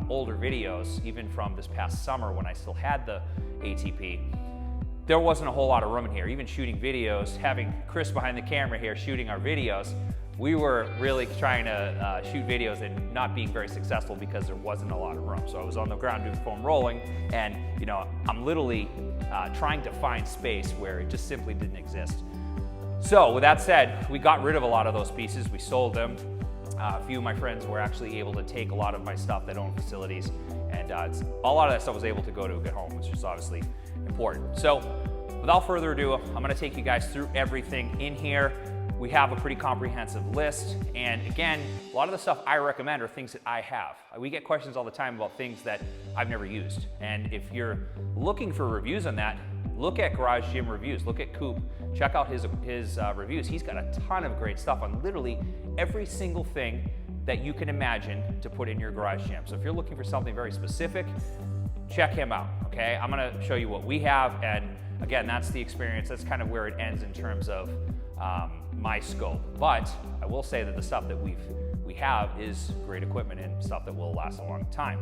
older videos, even from this past summer when I still had the ATP, there wasn't a whole lot of room in here. Even shooting videos, having Chris behind the camera here shooting our videos, we were really trying to shoot videos and not being very successful because there wasn't a lot of room. So I was on the ground doing foam rolling, and you know, I'm literally trying to find space where it just simply didn't exist. So with that said, we got rid of a lot of those pieces. We sold them. A few of my friends were actually able to take a lot of my stuff that own facilities, and a lot of that stuff was able to go to a good home, which is obviously important. So without further ado, I'm going to take you guys through everything in here. We have a pretty comprehensive list, and again, a lot of the stuff I recommend are things that I have. We get questions all the time about things that I've never used, and if you're looking for reviews on that, look at Garage Gym Reviews. Look at Coop. Check out his reviews. He's got a ton of great stuff on literally every single thing that you can imagine to put in your garage gym. So if you're looking for something very specific, check him out, okay? I'm gonna show you what we have, and again, that's the experience. That's kind of where it ends in terms of my scope. But I will say that the stuff that we have is great equipment and stuff that will last a long time.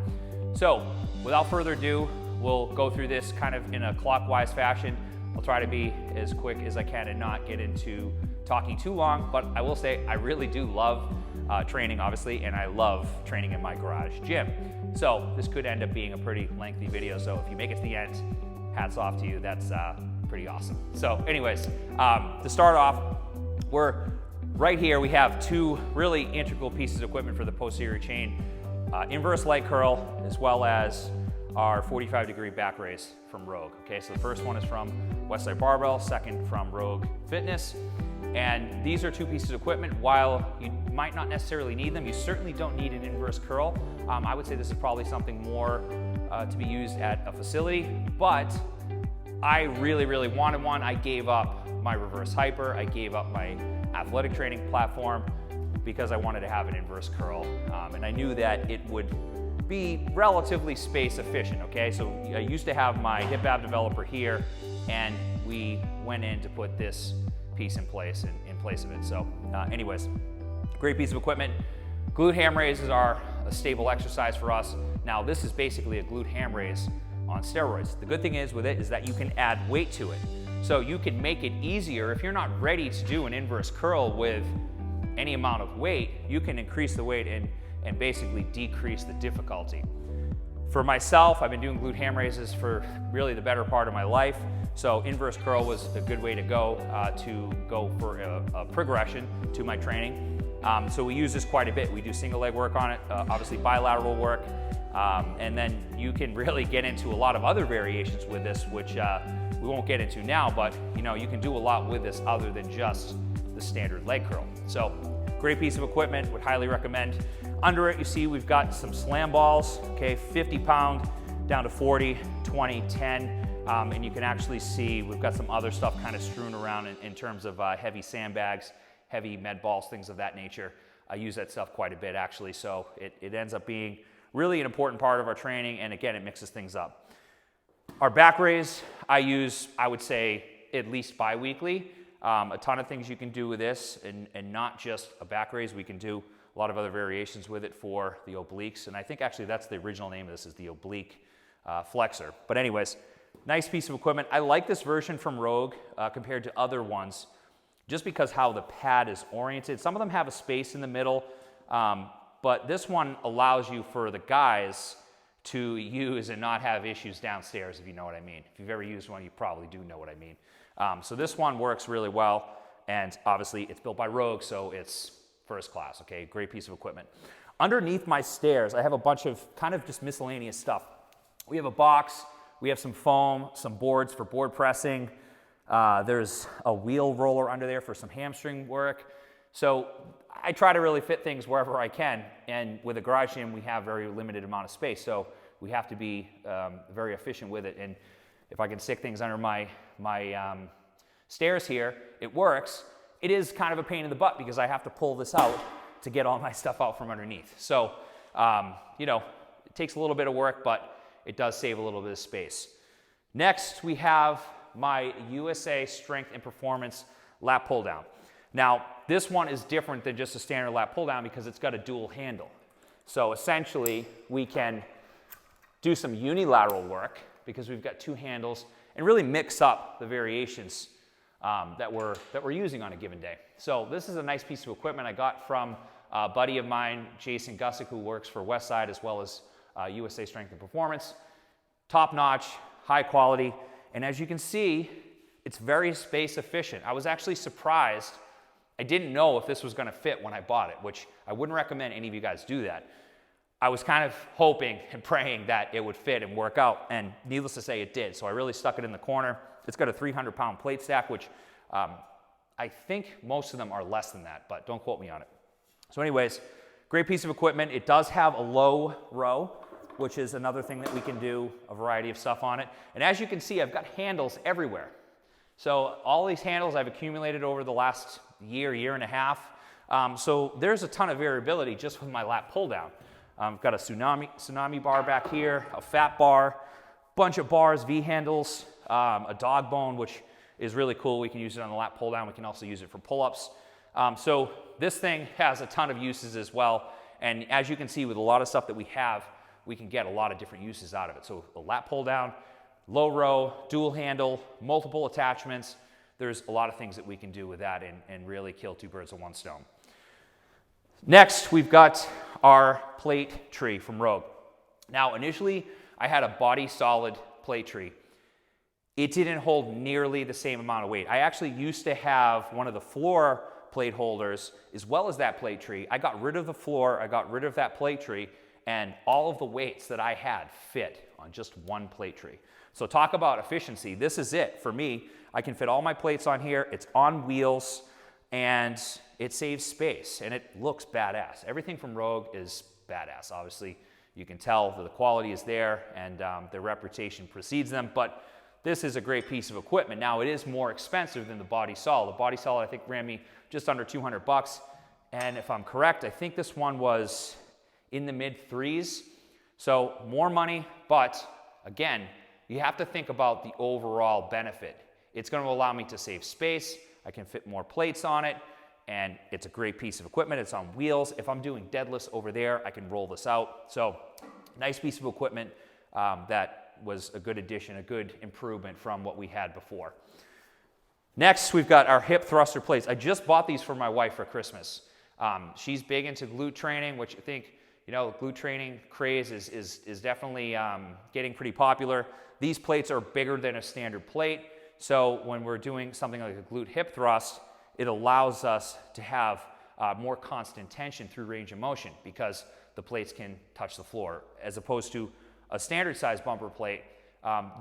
So without further ado, we'll go through this kind of in a clockwise fashion. I'll try to be as quick as I can and not get into talking too long, but I will say I really do love training, obviously, and I love training in my garage gym. So this could end up being a pretty lengthy video, so if you make it to the end, hats off to you. That's pretty awesome. So anyways, to start off, we're right here. We have two really integral pieces of equipment for the posterior chain, inverse leg curl, as well as our 45-degree back raise from Rogue. Okay, so the first one is from Westside Barbell, second from Rogue Fitness. And these are two pieces of equipment. While you might not necessarily need them, you certainly don't need an inverse curl. I would say this is probably something more to be used at a facility, but I really wanted one. I gave up my reverse hyper. I gave up my athletic training platform because I wanted to have an inverse curl. And I knew that it would be relatively space efficient, okay? So I used to have my hip ab developer here, and we went in to put this piece in place of it. So anyways, great piece of equipment. Glute ham raises are a stable exercise for us. Now this is basically a glute ham raise on steroids. The good thing is with it is that you can add weight to it. So you can make it easier. If you're not ready to do an inverse curl with any amount of weight, you can increase the weight and basically decrease the difficulty. For myself, I've been doing glute ham raises for really the better part of my life. So inverse curl was a good way to go for a progression to my training. So we use this quite a bit. We do single leg work on it, obviously bilateral work, and then you can really get into a lot of other variations with this, which we won't get into now, but you know, you can do a lot with this other than just the standard leg curl. So great piece of equipment, would highly recommend. Under it, you see we've got some slam balls, okay, 50 pound down to 40, 20, 10. And you can actually see we've got some other stuff kind of strewn around in terms of heavy sandbags, heavy med balls, things of that nature. I use that stuff quite a bit actually, so it ends up being really an important part of our training, and again, it mixes things up. Our back raise, I use, I would say, at least bi-weekly. A ton of things you can do with this, and not just a back raise. We can do a lot of other variations with it for the obliques, and I think actually that's the original name of this, is the oblique flexor. But anyways, nice piece of equipment. I like this version from Rogue compared to other ones, just because how the pad is oriented. Some of them have a space in the middle, but this one allows you, for the guys, to use and not have issues downstairs, if you know what I mean. If you've ever used one, you probably do know what I mean. So this one works really well, and obviously it's built by Rogue, so it's first class, okay? Great piece of equipment. Underneath my stairs, I have a bunch of kind of just miscellaneous stuff. We have a box, we have some foam, some boards for board pressing. There's a wheel roller under there for some hamstring work. So I try to really fit things wherever I can, and with a garage gym, we have very limited amount of space, so we have to be very efficient with it. And if I can stick things under my stairs here, it works. It is kind of a pain in the butt because I have to pull this out to get all my stuff out from underneath. So, you know, it takes a little bit of work, but it does save a little bit of space. Next, we have my USA Strength and Performance lat pull down. Now, this one is different than just a standard lat pull down because it's got a dual handle. So essentially, we can do some unilateral work because we've got two handles and really mix up the variations that we're using on a given day. So this is a nice piece of equipment I got from a buddy of mine, Jason Gussick, who works for Westside as well as USA Strength and Performance. Top notch, high quality, and as you can see, it's very space efficient. I was actually surprised. I didn't know if this was going to fit when I bought it, which I wouldn't recommend any of you guys do that. I was kind of hoping and praying that it would fit and work out, and needless to say, it did. So I really stuck it in the corner. It's got a 300-pound plate stack, which I think most of them are less than that, but don't quote me on it. So anyways, great piece of equipment. It does have a low row, which is another thing that we can do a variety of stuff on it. And as you can see, I've got handles everywhere. So all these handles I've accumulated over the last year and a half. So there's a ton of variability just with my lat pull down. I've got a tsunami bar back here, a fat bar, bunch of bars, V handles, a dog bone, which is really cool. We can use it on the lat pull down. We can also use it for pull-ups. So this thing has a ton of uses as well. And as you can see with a lot of stuff that we have, we can get a lot of different uses out of it. So a lat pull down, low row, dual handle, multiple attachments. There's a lot of things that we can do with that and really kill two birds with one stone. Next, we've got our plate tree from Rogue. Now, initially, I had a body solid plate tree. It didn't hold nearly the same amount of weight. I actually used to have one of the floor plate holders as well as that plate tree. I got rid of the floor, I got rid of that plate tree, and all of the weights that I had fit on just one plate tree. So talk about efficiency. This is it for me. I can fit all my plates on here. It's on wheels, and it saves space, and it looks badass. Everything from Rogue is badass. Obviously, you can tell that the quality is there, and their reputation precedes them, but this is a great piece of equipment. Now, it is more expensive than the Body Solid. The Body Solid, I think, ran me just under 200 bucks, and if I'm correct, I think this one was in the mid threes. So more money, but again, you have to think about the overall benefit. It's going to allow me to save space. I can fit more plates on it, and it's a great piece of equipment. It's on wheels. If I'm doing deadlifts over there, I can roll this out. So nice piece of equipment that was a good addition, a good improvement from what we had before. Next, we've got our hip thruster plates. I just bought these for my wife for Christmas. She's big into glute training, which I think, you know, glute training craze is definitely getting pretty popular. These plates are bigger than a standard plate. So when we're doing something like a glute hip thrust, it allows us to have more constant tension through range of motion because the plates can touch the floor. As opposed to a standard size bumper plate,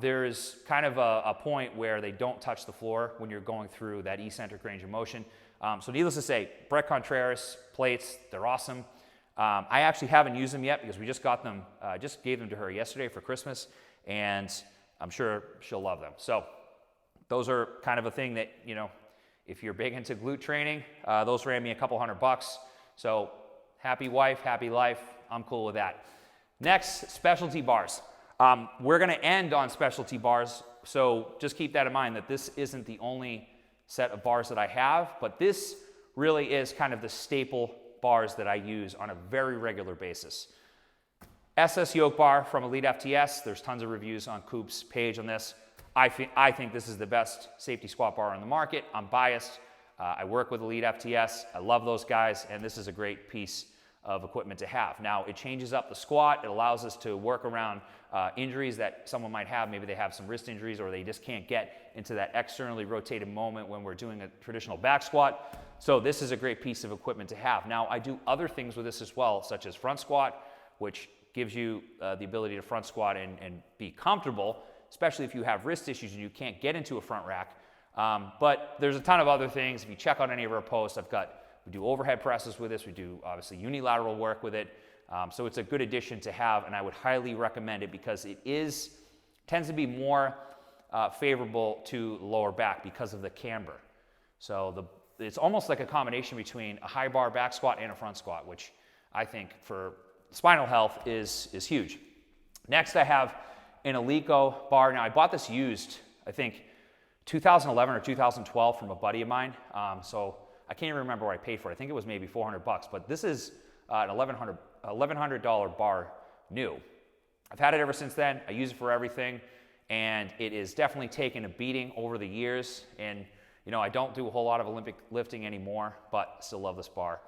there is kind of a point where they don't touch the floor when you're going through that eccentric range of motion. So needless to say, Brett Contreras plates, they're awesome. I actually haven't used them yet because we just got them, just gave them to her yesterday for Christmas, and I'm sure she'll love them. So those are kind of a thing that, you know, if you're big into glute training, those ran me a couple $100. So happy wife, happy life. I'm cool with that. Next, specialty bars. We're going to end on specialty bars, so just keep that in mind that this isn't the only set of bars that I have, but this really is kind of the staple bars that I use on a very regular basis. SS Yoke Bar from Elite FTS. There's tons of reviews on Coop's page on this. I think this is the best safety squat bar on the market. I'm biased. I work with Elite FTS. I love those guys, and this is a great piece of equipment to have. Now, it changes up the squat. It allows us to work around injuries that someone might have. Maybe they have some wrist injuries or they just can't get into that externally rotated moment when we're doing a traditional back squat. So this is a great piece of equipment to have. Now, I do other things with this as well, such as front squat, which gives you the ability to front squat and be comfortable, especially if you have wrist issues and you can't get into a front rack. But there's a ton of other things. If you check out any of our posts, we do overhead presses with this. We do obviously unilateral work with it. So it's a good addition to have, and I would highly recommend it because it tends to be more favorable to lower back because of the camber. So it's almost like a combination between a high bar back squat and a front squat, which I think for spinal health is huge. Next, I have an Alico bar. Now, I bought this used, I think, 2011 or 2012 from a buddy of mine. So I can't even remember what I paid for it. I think it was maybe $400, but this is an $1,100 $1,100 bar new. I've had it ever since then. I use it for everything, and it is definitely taken a beating over the years. And you know, I don't do a whole lot of Olympic lifting anymore, but still love this bar.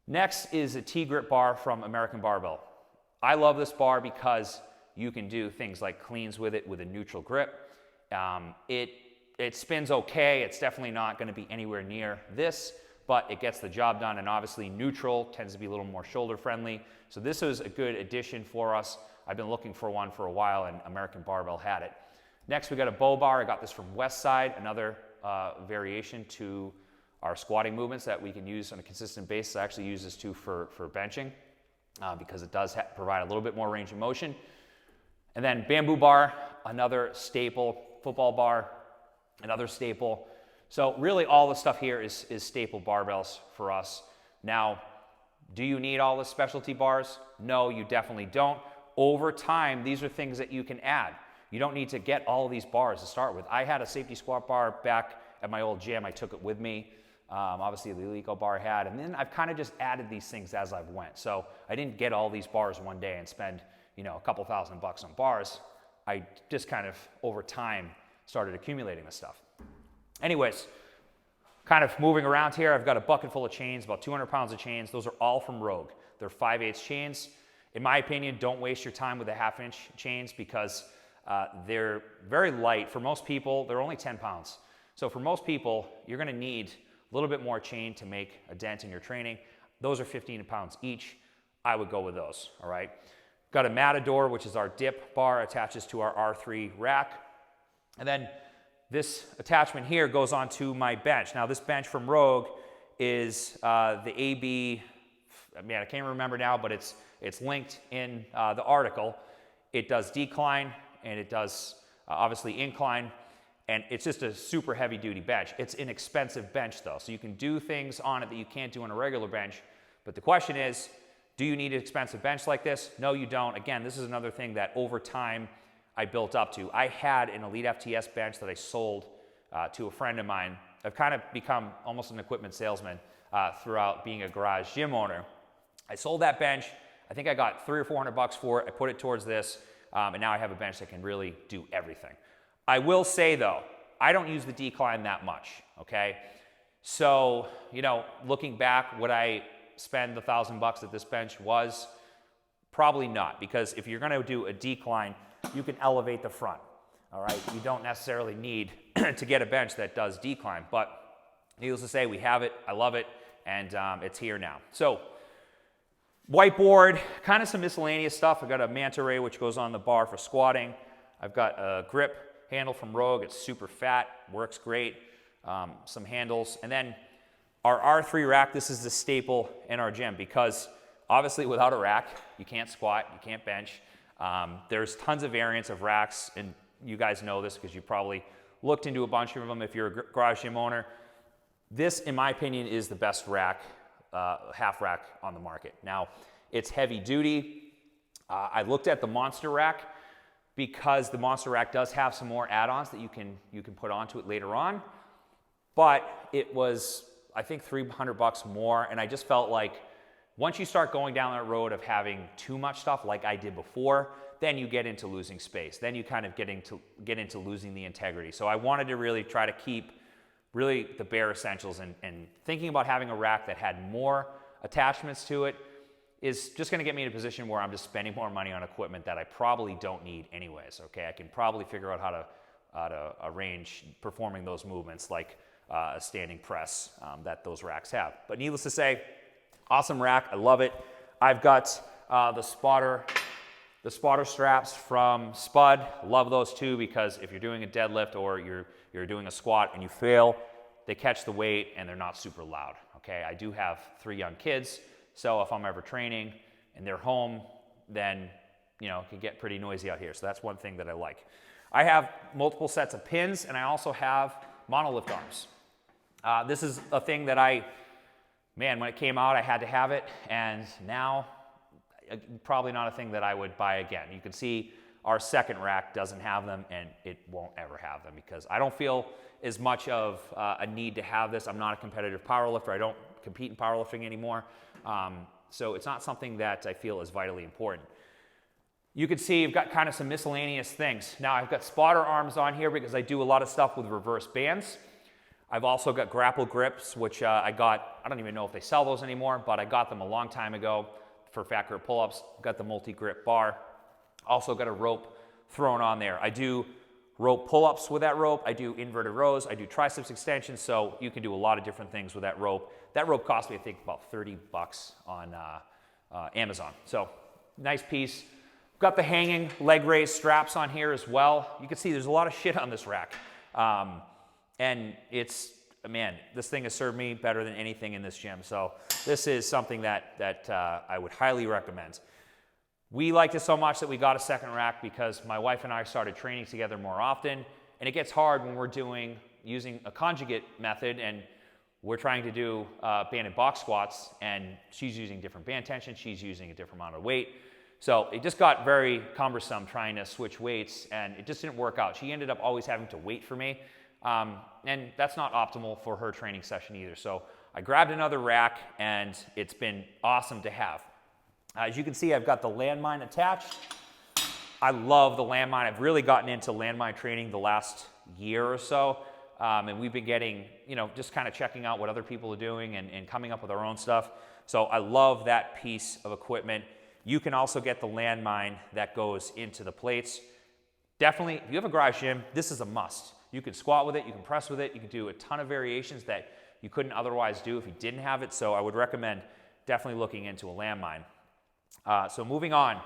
Next is a T-grip bar from American Barbell. I love this bar because you can do things like cleans with it with a neutral grip. It spins okay. It's definitely not going to be anywhere near this, but it gets the job done. And obviously neutral tends to be a little more shoulder friendly. So this was a good addition for us. I've been looking for one for a while, and American Barbell had it. Next, we got a bow bar. I got this from Westside, another variation to our squatting movements that we can use on a consistent basis. I actually use this too for benching because it does provide a little bit more range of motion. And then bamboo bar, another staple. Football bar, another staple. So really all the stuff here is staple barbells for us. Now, do you need all the specialty bars? No, you definitely don't. Over time, these are things that you can add. You don't need to get all of these bars to start with. I had a safety squat bar back at my old gym. I took it with me. Obviously, the Alico bar had, and then I've kind of just added these things as I've went. So I didn't get all these bars one day and spend, you know, a couple $1,000 on bars. I just kind of, over time, started accumulating this stuff. Anyways, kind of moving around here, I've got a bucket full of chains, about 200 pounds of chains. Those are all from Rogue. They're 5/8 chains. In my opinion, don't waste your time with the 1/2 inch chains because they're very light. For most people, they're only 10 pounds. So for most people, you're gonna need a little bit more chain to make a dent in your training. Those are 15 pounds each. I would go with those, all right? Got a Matador, which is our dip bar, attaches to our R3 rack. And then this attachment here goes onto my bench. Now this bench from Rogue is the AB, man, I can't remember now, but it's linked in the article. It does decline and it does obviously incline, and it's just a super heavy duty bench. It's an expensive bench though, so you can do things on it that you can't do on a regular bench. But the question is, do you need an expensive bench like this? No, you don't. Again, this is another thing that over time I built up to. I had an Elite FTS bench that I sold to a friend of mine. I've kind of become almost an equipment salesman throughout being a garage gym owner. I sold that bench. I think I got $300 or $400 for it. I put it towards this, and now I have a bench that can really do everything. I will say though, I don't use the decline that much, okay? So, you know, looking back, would I spend the $1,000 that this bench was? Probably not, because if you're gonna do a decline, you can elevate the front, all right? You don't necessarily need to get a bench that does decline, but needless to say, we have it, I love it, and it's here now. So, whiteboard, kind of some miscellaneous stuff. I've got a manta ray, which goes on the bar for squatting. I've got a grip handle from Rogue. It's super fat, works great. Some handles, and then our R3 rack. This is the staple in our gym because obviously without a rack, you can't squat, you can't bench. There's tons of variants of racks, and you guys know this because you probably looked into a bunch of them if you're a garage gym owner. This, in my opinion, is the best rack, half rack on the market. Now, it's heavy duty. I looked at the Monster rack because the Monster rack does have some more add-ons that you can put onto it later on, but it was, I think, $300 more, and I just felt like once you start going down that road of having too much stuff like I did before, then you get into losing space. Then you kind of get into losing the integrity. So I wanted to really try to keep really the bare essentials, and thinking about having a rack that had more attachments to it is just gonna get me in a position where I'm just spending more money on equipment that I probably don't need anyways, okay? I can probably figure out how to arrange performing those movements like a standing press that those racks have. But needless to say, awesome rack, I love it. I've got the spotter straps from Spud. Love those too, because if you're doing a deadlift or you're doing a squat and you fail, they catch the weight and they're not super loud, okay? I do have 3 young kids, so if I'm ever training and they're home, then, you know, it can get pretty noisy out here. So that's one thing that I like. I have multiple sets of pins, and I also have Monolith Arms. This is a thing that when it came out, I had to have it, and now probably not a thing that I would buy again. You can see our second rack doesn't have them, and it won't ever have them because I don't feel as much of a need to have this. I'm not a competitive powerlifter. I don't compete in powerlifting anymore. So it's not something that I feel is vitally important. You can see I've got kind of some miscellaneous things. Now I've got spotter arms on here because I do a lot of stuff with reverse bands. I've also got grapple grips, which I don't even know if they sell those anymore, but I got them a long time ago for fat grip pull-ups. Got the multi-grip bar. Also got a rope thrown on there. I do rope pull-ups with that rope. I do inverted rows. I do triceps extensions, so you can do a lot of different things with that rope. That rope cost me, I think, about 30 bucks on Amazon. So nice piece. Got the hanging leg raise straps on here as well. You can see there's a lot of shit on this rack. And it's, man, this thing has served me better than anything in this gym. So this is something that I would highly recommend. We liked it so much that we got a second rack because my wife and I started training together more often. And it gets hard when we're using a conjugate method and we're trying to do banded box squats and she's using different band tension, she's using a different amount of weight. So it just got very cumbersome trying to switch weights and it just didn't work out. She ended up always having to wait for me. And that's not optimal for her training session either. So I grabbed another rack and it's been awesome to have. As you can see, I've got the Landmine attached. I love the Landmine. I've really gotten into Landmine training the last year or so. And we've been getting, just kind of checking out what other people are doing and coming up with our own stuff. So I love that piece of equipment. You can also get the Landmine that goes into the plates. Definitely, if you have a garage gym, this is a must. You can squat with it, you can press with it, you can do a ton of variations that you couldn't otherwise do if you didn't have it. So I would recommend definitely looking into a Landmine. So moving on,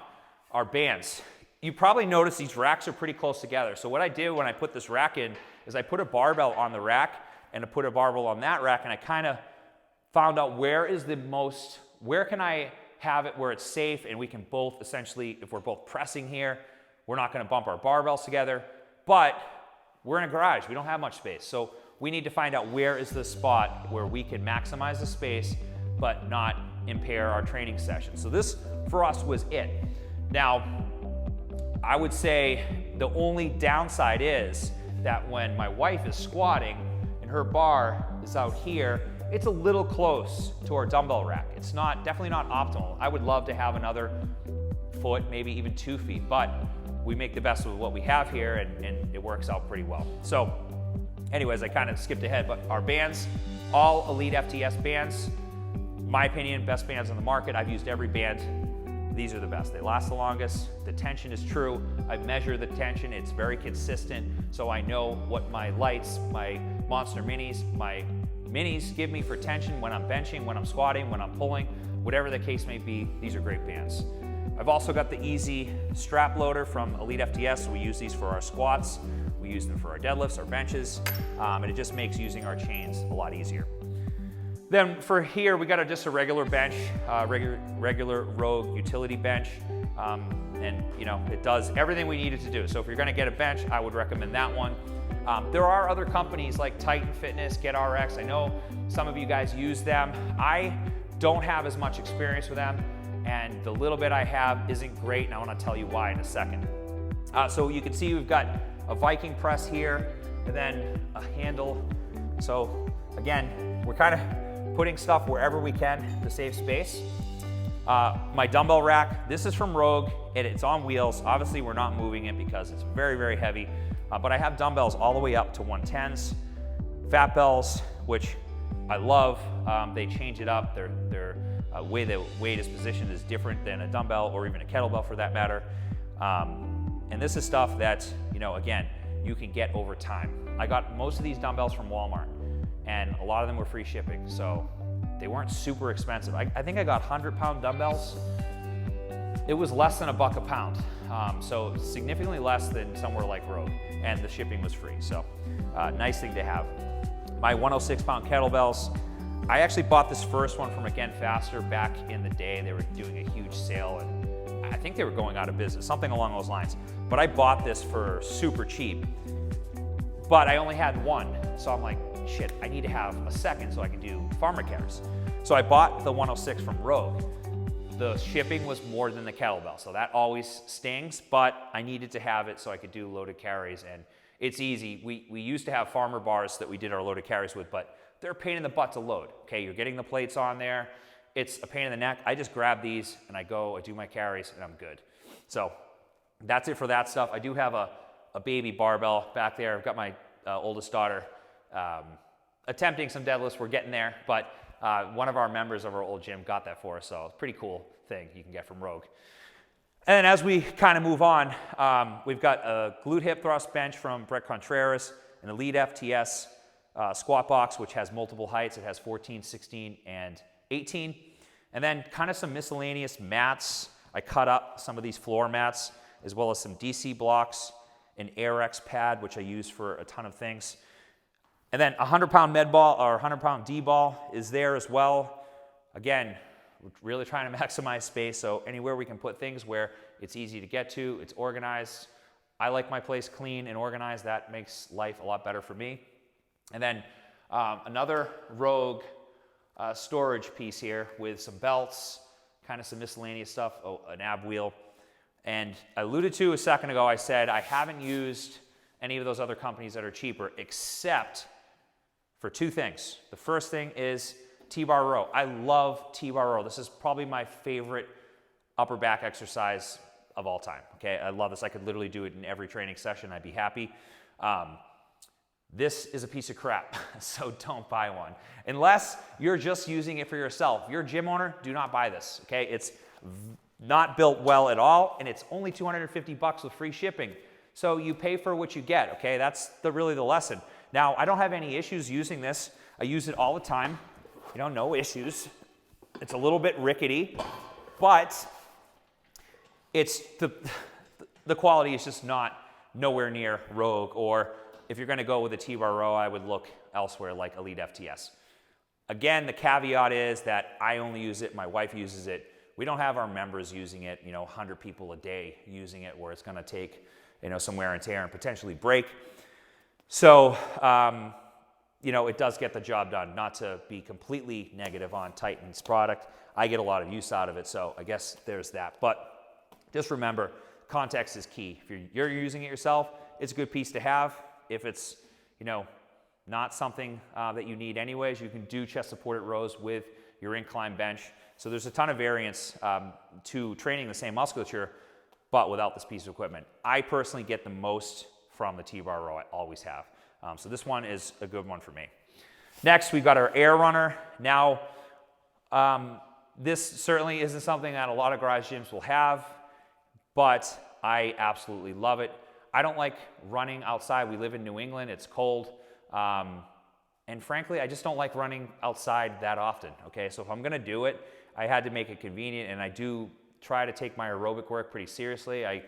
our bands. You probably noticed these racks are pretty close together. So what I did when I put this rack in is I put a barbell on the rack and I put a barbell on that rack and I kind of found out where can I have it where it's safe and we can both essentially, if we're both pressing here, we're not going to bump our barbells together, but we're in a garage, we don't have much space. So we need to find out where is the spot where we can maximize the space but not impair our training session. So this for us was it. Now, I would say the only downside is that when my wife is squatting and her bar is out here, it's a little close to our dumbbell rack. It's definitely not optimal. I would love to have another foot, maybe even 2 feet, but we make the best of what we have here and it works out pretty well. So anyways, I kind of skipped ahead, but our bands, all Elite FTS bands, my opinion, best bands on the market. I've used every band. These are the best. They last the longest. The tension is true. I measure the tension. It's very consistent. So I know what my lights, my Monster Minis, my Minis give me for tension when I'm benching, when I'm squatting, when I'm pulling, whatever the case may be. These are great bands. I've also got the Easy strap loader from Elite FTS. We use these for our squats. We use them for our deadlifts, our benches, and it just makes using our chains a lot easier. Then for here, we got just a regular bench, regular Rogue utility bench, and it does everything we need it to do. So if you're gonna get a bench, I would recommend that one. There are other companies like Titan Fitness, GetRx. I know some of you guys use them. I don't have as much experience with them, and the little bit I have isn't great, and I wanna tell you why in a second. So you can see we've got a Viking Press here, and then a handle. So again, we're kind of putting stuff wherever we can to save space. My dumbbell rack, this is from Rogue, and it's on wheels. Obviously, we're not moving it because it's very, very heavy, but I have dumbbells all the way up to 110s. Fat bells, which I love. They change it up. Their way the weight is positioned is different than a dumbbell or even a kettlebell for that matter. And this is stuff that, again, you can get over time. I got most of these dumbbells from Walmart, and a lot of them were free shipping, so they weren't super expensive. I think I got 100-pound dumbbells. It was less than $1 a pound, so significantly less than somewhere like Rogue, and the shipping was free, so nice thing to have. My 106-pound kettlebells, I actually bought this first one from Again Faster back in the day. They were doing a huge sale, and I think they were going out of business, something along those lines. But I bought this for super cheap, but I only had one, so I'm like, shit, I need to have a second so I can do farmer carries. So I bought the 106 from Rogue. The shipping was more than the kettlebell, so that always stings, but I needed to have it so I could do loaded carries, and it's easy. We used to have farmer bars that we did our loaded carries with, but they're a pain in the butt to load. Okay, you're getting the plates on there, it's a pain in the neck. I just grab these and I do my carries and I'm good. So that's it for that stuff. I do have a baby barbell back there. I've got my oldest daughter attempting some deadlifts. We're getting there, but one of our members of our old gym got that for us, so it's a pretty cool thing you can get from Rogue. And then as we kind of move on, we've got a glute hip thrust bench from Brett Contreras, an Elite FTS squat box, which has multiple heights. It has 14, 16, and 18. And then kind of some miscellaneous mats. I cut up some of these floor mats, as well as some DC blocks, an AirX pad, which I use for a ton of things. And then a 100-pound med ball or 100-pound D ball is there as well. Again, we're really trying to maximize space, so anywhere we can put things where it's easy to get to, it's organized. I like my place clean and organized. That makes life a lot better for me. And then another Rogue storage piece here with some belts, kind of some miscellaneous stuff, an ab wheel. And I alluded to a second ago, I said I haven't used any of those other companies that are cheaper except for two things. The first thing is T-bar row. I love T-bar row. This is probably my favorite upper back exercise of all time, okay? I love this. I could literally do it in every training session. I'd be happy. This is a piece of crap, so don't buy one. Unless you're just using it for yourself. If you're a gym owner, do not buy this, okay? It's not built well at all, and it's only $250 with free shipping. So you pay for what you get, okay? That's really the lesson. Now, I don't have any issues using this. I use it all the time. You know, no issues. It's a little bit rickety, but it's the quality is just nowhere near Rogue, or if you're gonna go with a T-bar row, I would look elsewhere like Elite FTS. Again, the caveat is that I only use it, my wife uses it. We don't have our members using it, 100 people a day using it where it's gonna take, some wear and tear and potentially break. So, it does get the job done. Not to be completely negative on Titan's product. I get a lot of use out of it, so I guess there's that. But just remember, context is key. If you're using it yourself, it's a good piece to have. If it's, not something that you need anyways, you can do chest-supported rows with your incline bench. So there's a ton of variance to training the same musculature, but without this piece of equipment. I personally get the most from the T-bar row. I always have. So this one is a good one for me. Next, we've got our air runner. Now, this certainly isn't something that a lot of garage gyms will have, but I absolutely love it. I don't like running outside. We live in New England. It's cold. And frankly, I just don't like running outside that often, okay? So if I'm gonna do it, I had to make it convenient, and I do try to take my aerobic work pretty seriously. I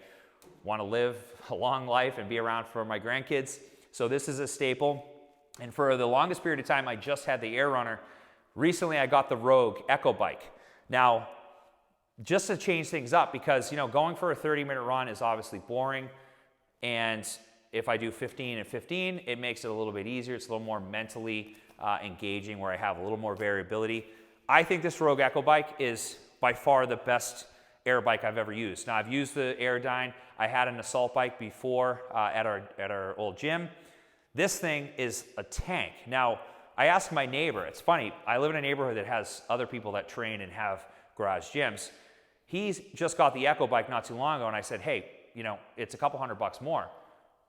wanna live a long life and be around for my grandkids. So this is a staple. And for the longest period of time, I just had the air runner. Recently, I got the Rogue Echo Bike. Now, just to change things up, because going for a 30-minute run is obviously boring, and if I do 15 and 15, it makes it a little bit easier. It's a little more mentally engaging, where I have a little more variability. I think this Rogue Echo Bike is by far the best air bike I've ever used. Now, I've used the Airdyne. I had an assault bike before at our old gym. This thing is a tank. Now, I asked my neighbor. It's funny. I live in a neighborhood that has other people that train and have garage gyms. He's just got the Echo Bike not too long ago, and I said, hey, it's a couple $100 more.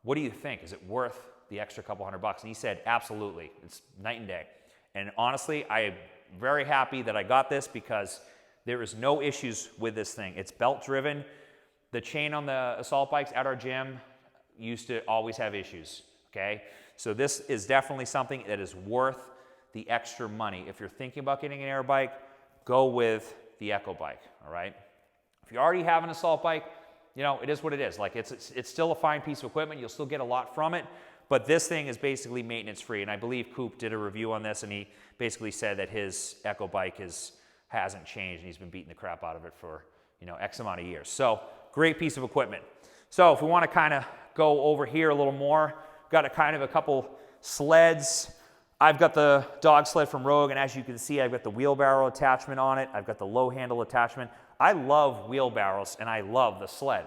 What do you think? Is it worth the extra couple $100? And he said, absolutely. It's night and day. And honestly, I am very happy that I got this, because there is no issues with this thing. It's belt driven. The chain on the assault bikes at our gym used to always have issues, okay? So this is definitely something that is worth the extra money. If you're thinking about getting an air bike, go with the Echo Bike, all right? If you already have an assault bike, it is what it is. Like it's still a fine piece of equipment. You'll still get a lot from it, but this thing is basically maintenance free. And I believe Coop did a review on this, and he basically said that his Echo Bike hasn't changed, and he's been beating the crap out of it for X amount of years. So great piece of equipment. So if we want to kind of go over here a little more, got a couple sleds. I've got the dog sled from Rogue, and as you can see, I've got the wheelbarrow attachment on it. I've got the low handle attachment. I love wheelbarrows, and I love the sled.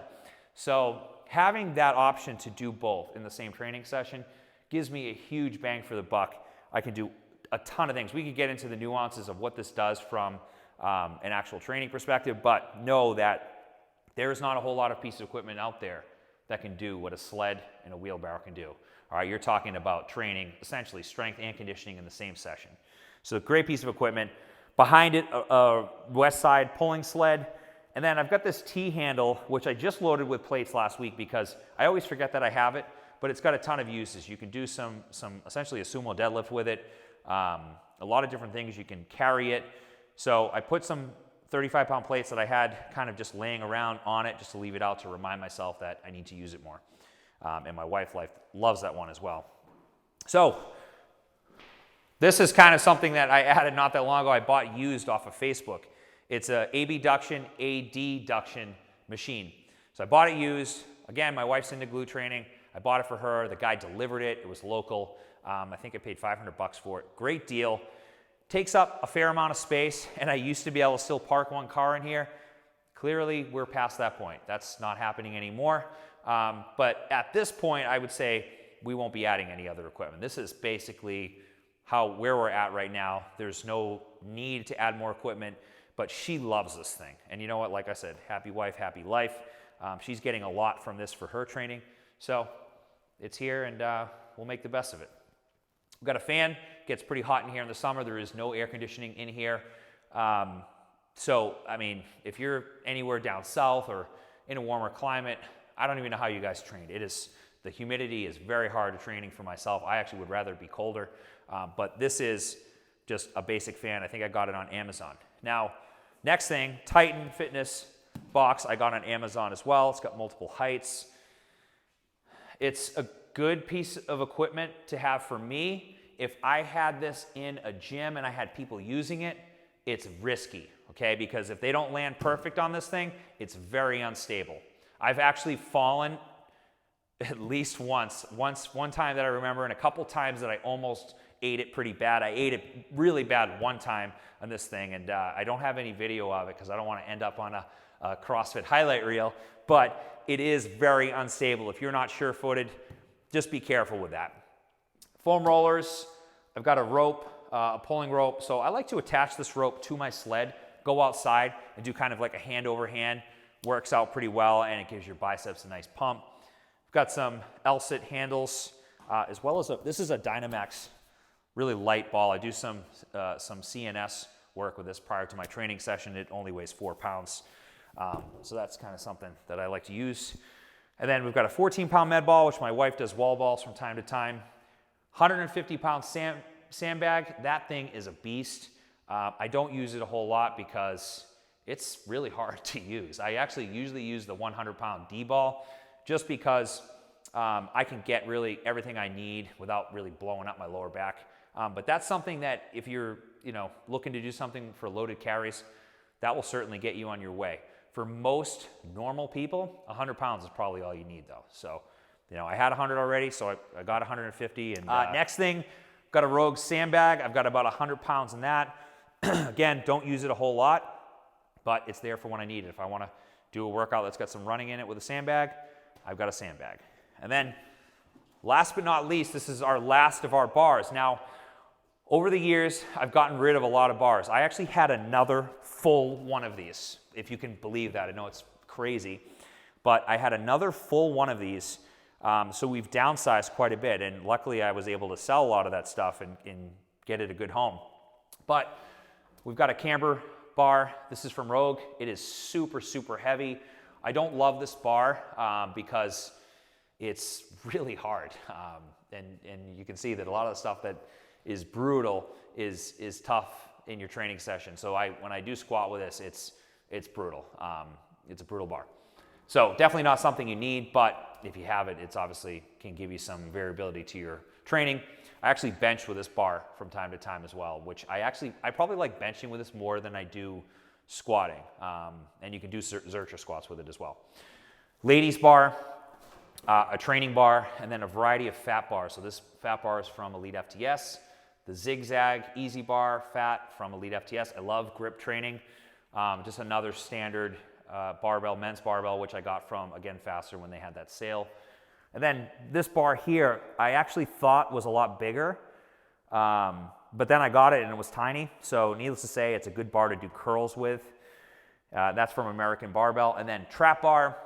So having that option to do both in the same training session gives me a huge bang for the buck. I can do a ton of things. We could get into the nuances of what this does from an actual training perspective, but know that there's not a whole lot of pieces of equipment out there that can do what a sled and a wheelbarrow can do. All right, you're talking about training essentially strength and conditioning in the same session. So great piece of equipment. Behind it, a west side pulling sled. And then I've got this T-handle, which I just loaded with plates last week because I always forget that I have it, but it's got a ton of uses. You can do some essentially a sumo deadlift with it. A lot of different things. You can carry it. So I put some 35-pound plates that I had kind of just laying around on it just to leave it out to remind myself that I need to use it more. And my wife loves that one as well. So this is kind of something that I added not that long ago. I bought used off of Facebook. It's a abduction machine. So I bought it used. Again, my wife's into glute training. I bought it for her. The guy delivered it. It was local. I think I paid $500 for it. Great deal. Takes up a fair amount of space, and I used to be able to still park one car in here. Clearly, we're past that point. That's not happening anymore. But at this point, I would say we won't be adding any other equipment. This is basically where we're at right now. There's no need to add more equipment, but she loves this thing. And you know what? Like I said, happy wife, happy life. She's getting a lot from this for her training. So it's here, and we'll make the best of it. We've got a fan. Gets pretty hot in here in the summer. There is no air conditioning in here. So, I mean, if you're anywhere down south or in a warmer climate, I don't even know how you guys train. The humidity is very hard to training for myself. I actually would rather it be colder. But this is just a basic fan. I think I got it on Amazon. Now, next thing, Titan Fitness box. I got on Amazon as well. It's got multiple heights. It's a good piece of equipment to have for me. If I had this in a gym and I had people using it, it's risky, okay? Because if they don't land perfect on this thing, it's very unstable. I've actually fallen at least one time that I remember, and a couple times that I almost ate it pretty bad. I ate it really bad one time on this thing, and I don't have any video of it because I don't want to end up on a CrossFit highlight reel, but it is very unstable. If you're not sure-footed, just be careful with that. Foam rollers, I've got a rope, a pulling rope. So I like to attach this rope to my sled, go outside and do kind of like a hand over hand. Works out pretty well, and it gives your biceps a nice pump. I've got some L-sit handles, as well as this is a Dynamax, really light ball. I do some CNS work with this prior to my training session. It only weighs 4 pounds. So that's kind of something that I like to use. And then we've got a 14-pound med ball, which my wife does wall balls from time to time. 150-pound sandbag. That thing is a beast. I don't use it a whole lot because it's really hard to use. I actually usually use the 100-pound D-ball just because I can get really everything I need without really blowing up my lower back. But that's something that if you're looking to do something for loaded carries, that will certainly get you on your way. For most normal people, 100 pounds is probably all you need though. So, I had 100 already, so I got 150. And next thing, got a Rogue sandbag. I've got about 100 pounds in that. Again, don't use it a whole lot, but it's there for when I need it. If I want to do a workout that's got some running in it with a sandbag, I've got a sandbag. And then last but not least, this is our last of our bars. Now, over the years, I've gotten rid of a lot of bars. I actually had another full one of these, if you can believe that. I know it's crazy, but I had another full one of these. So we've downsized quite a bit, and luckily I was able to sell a lot of that stuff and get it a good home. But we've got a Camber Bar. This is from Rogue. It is super, super heavy. I don't love this bar because it's really hard. And you can see that a lot of the stuff that is brutal is tough in your training session. So when I do squat with this, it's brutal. It's a brutal bar. So definitely not something you need, but if you have it, it's obviously can give you some variability to your training. I actually bench with this bar from time to time as well, which I probably like benching with this more than I do squatting. And you can do Zercher squats with it as well. Ladies bar, a training bar, and then a variety of fat bars. So this fat bar is from Elite FTS. The Zigzag Easy Bar Fat from Elite FTS. I love grip training. Just another standard barbell, men's barbell, which I got from, again, Faster when they had that sale. And then this bar here, I actually thought was a lot bigger. But then I got it and it was tiny. So needless to say, it's a good bar to do curls with. That's from American Barbell. And then trap bar,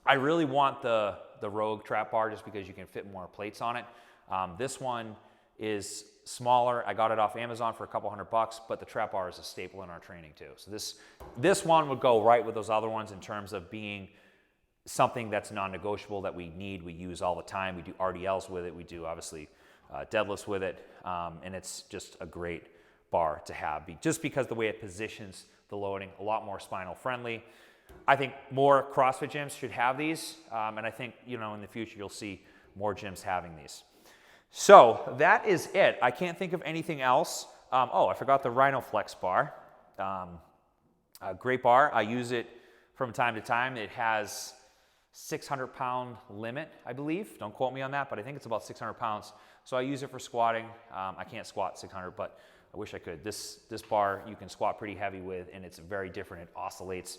I really want the Rogue trap bar just because you can fit more plates on it. This one is smaller. I got it off Amazon for a couple $100, but the trap bar is a staple in our training too. So this one would go right with those other ones in terms of being something that's non-negotiable that we need, we use all the time. We do RDLs with it. We do obviously deadlifts with it. And it's just a great bar to have just because the way it positions the loading, a lot more spinal friendly. I think more CrossFit gyms should have these. And I think, you know, in the future, you'll see more gyms having these. So that is it. I can't think of anything else. Oh, I forgot the Rhino Flex bar. A great bar. I use it from time to time. It has 600-pound limit, I believe. Don't quote me on that, but I think it's about 600 pounds. So I use it for squatting. I can't squat 600, but I wish I could. This bar you can squat pretty heavy with, and it's very different. It oscillates,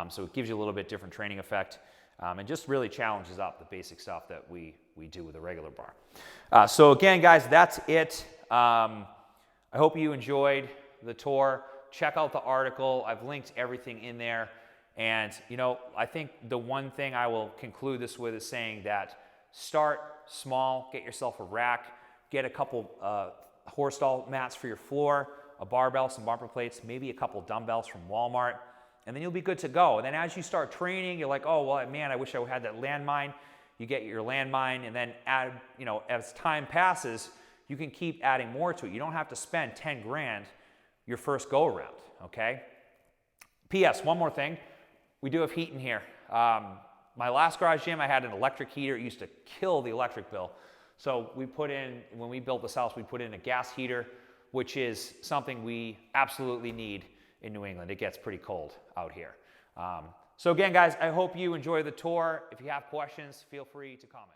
so it gives you a little bit different training effect, and just really challenges up the basic stuff that we do with a regular bar. So again, guys, that's it. I hope you enjoyed the tour. Check out the article. I've linked everything in there. And, you know, I think the one thing I will conclude this with is saying that start small, get yourself a rack, get a couple horse stall mats for your floor, a barbell, some bumper plates, maybe a couple dumbbells from Walmart, and then you'll be good to go. And then as you start training, you're like, oh, well, man, I wish I had that landmine. You get your landmine, and then add, you know, as time passes, you can keep adding more to it. You don't have to spend 10 grand your first go around, okay? P.S., one more thing. We do have heat in here. My last garage gym, I had an electric heater. It used to kill the electric bill. So we put in, when we built this house, we put in a gas heater, which is something we absolutely need in New England. It gets pretty cold out here. So again, guys, I hope you enjoy the tour. If you have questions, feel free to comment.